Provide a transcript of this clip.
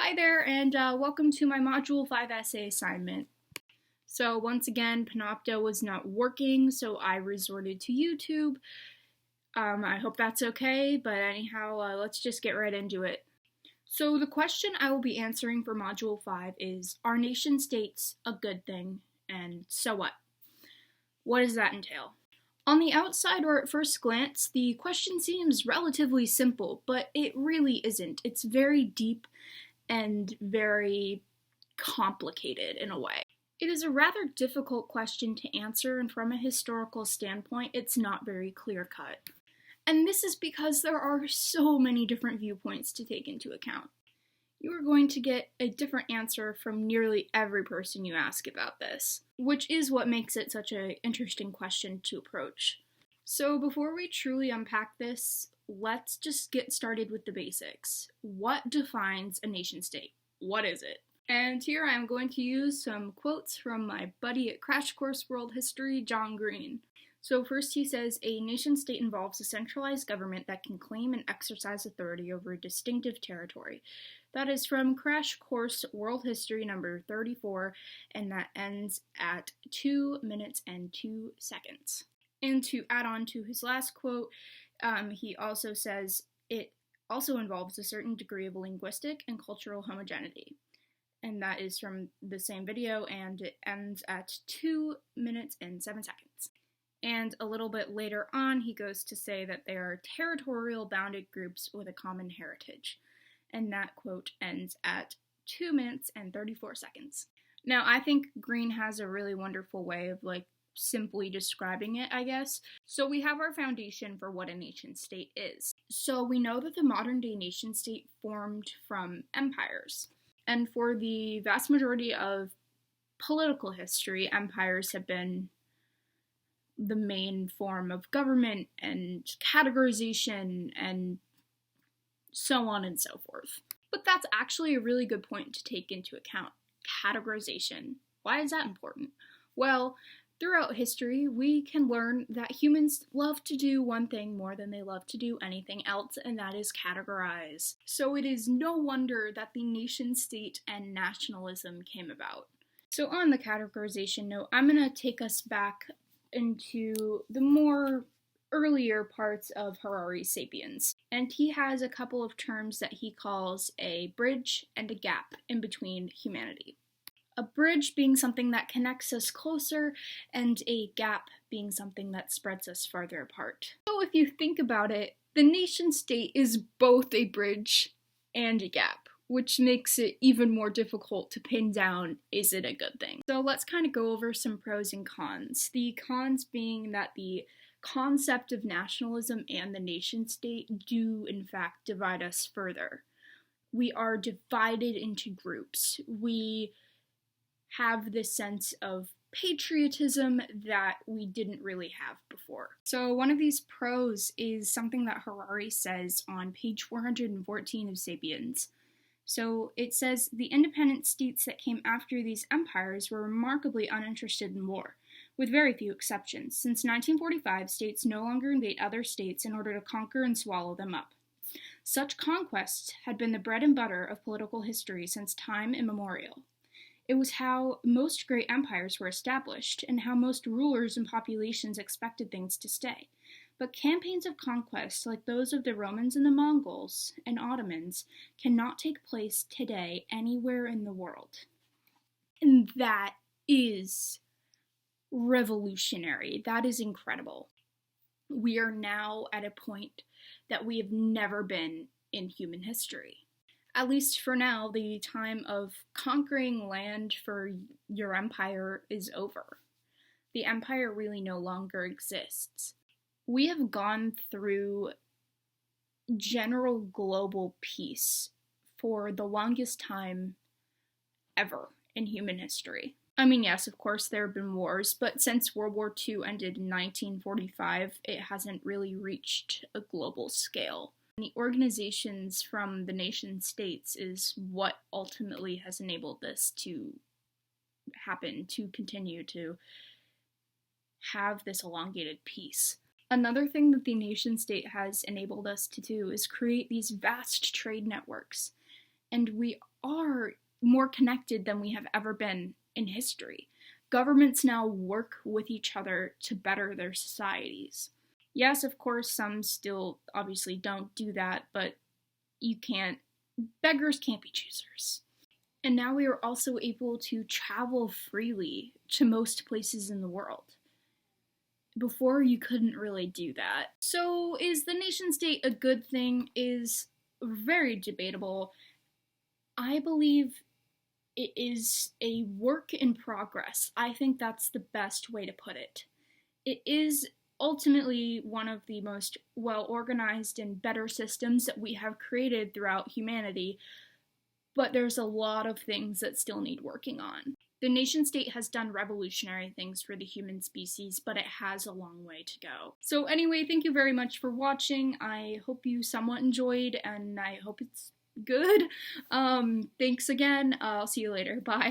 Hi there, and welcome to my Module 5 essay assignment. So once again, Panopto was not working, so I resorted to YouTube. I hope that's okay, but anyhow, let's just get right into it. So the question I will be answering for Module 5 is, are nation states a good thing, and so what? What does that entail? On the outside or at first glance, the question seems relatively simple, but it really isn't. It's very deep and very complicated in a way. It is a rather difficult question to answer, and from a historical standpoint, it's not very clear-cut. And this is because there are so many different viewpoints to take into account. You are going to get a different answer from nearly every person you ask about this, which is what makes it such an interesting question to approach. So before we truly unpack this, let's just get started with the basics. What defines a nation-state? What is it? And here I am going to use some quotes from my buddy at Crash Course World History, John Green. So first he says, a nation-state involves a centralized government that can claim and exercise authority over a distinctive territory. That is from Crash Course World History number 34, and that ends at 2 minutes and 2 seconds. And to add on to his last quote, he also says, it also involves a certain degree of linguistic and cultural homogeneity. And that is from the same video, and it ends at 2 minutes and 7 seconds. And a little bit later on, he goes to say that they are territorial bounded groups with a common heritage. And that quote ends at 2 minutes and 34 seconds. Now, I think Green has a really wonderful way of, simply describing it, I guess. So we have our foundation for what a nation-state is. So we know that the modern-day nation-state formed from empires. And for the vast majority of political history, empires have been the main form of government and categorization and so on and so forth. But that's actually a really good point to take into account. Categorization. Why is that important? Well, throughout history, we can learn that humans love to do one thing more than they love to do anything else, and that is categorize. So it is no wonder that the nation-state and nationalism came about. So on the categorization note, I'm going to take us back into the more earlier parts of Harari's Sapiens. And he has a couple of terms that he calls a bridge and a gap in between humanity. A bridge being something that connects us closer, and a gap being something that spreads us farther apart. So if you think about it, the nation-state is both a bridge and a gap, which makes it even more difficult to pin down, is it a good thing? So let's kind of go over some pros and cons. The cons being that the concept of nationalism and the nation-state do in fact divide us further. We are divided into groups. We have this sense of patriotism that we didn't really have before. So one of these pros is something that Harari says on page 414 of Sapiens. So it says, the independent states that came after these empires were remarkably uninterested in war, with very few exceptions. Since 1945, states no longer invade other states in order to conquer and swallow them up. Such conquests had been the bread and butter of political history since time immemorial. It was how most great empires were established, and how most rulers and populations expected things to stay. But campaigns of conquest, like those of the Romans and the Mongols and Ottomans, cannot take place today anywhere in the world. And that is revolutionary. That is incredible. We are now at a point that we have never been in human history. At least for now, the time of conquering land for your empire is over. The empire really no longer exists. We have gone through general global peace for the longest time ever in human history. I mean, yes, of course, there have been wars, but since World War II ended in 1945, it hasn't really reached a global scale. The organizations from the nation-states is what ultimately has enabled this to happen, to continue to have this elongated peace. Another thing that the nation-state has enabled us to do is create these vast trade networks. and we are more connected than we have ever been in history. Governments now work with each other to better their societies. Yes, of course, some still obviously don't do that, but beggars can't be choosers. And now we are also able to travel freely to most places in the world. Before, you couldn't really do that. So, is the nation state a good thing? Is very debatable. I believe it is a work in progress. I think that's the best way to put it. It is ultimately one of the most well organized and better systems that we have created throughout humanity, but there's a lot of things that still need working on. The nation state has done revolutionary things for the human species, but it has a long way to go. So anyway, thank you very much for watching. I hope you somewhat enjoyed, and I hope it's good. Thanks again. I'll see you later. Bye.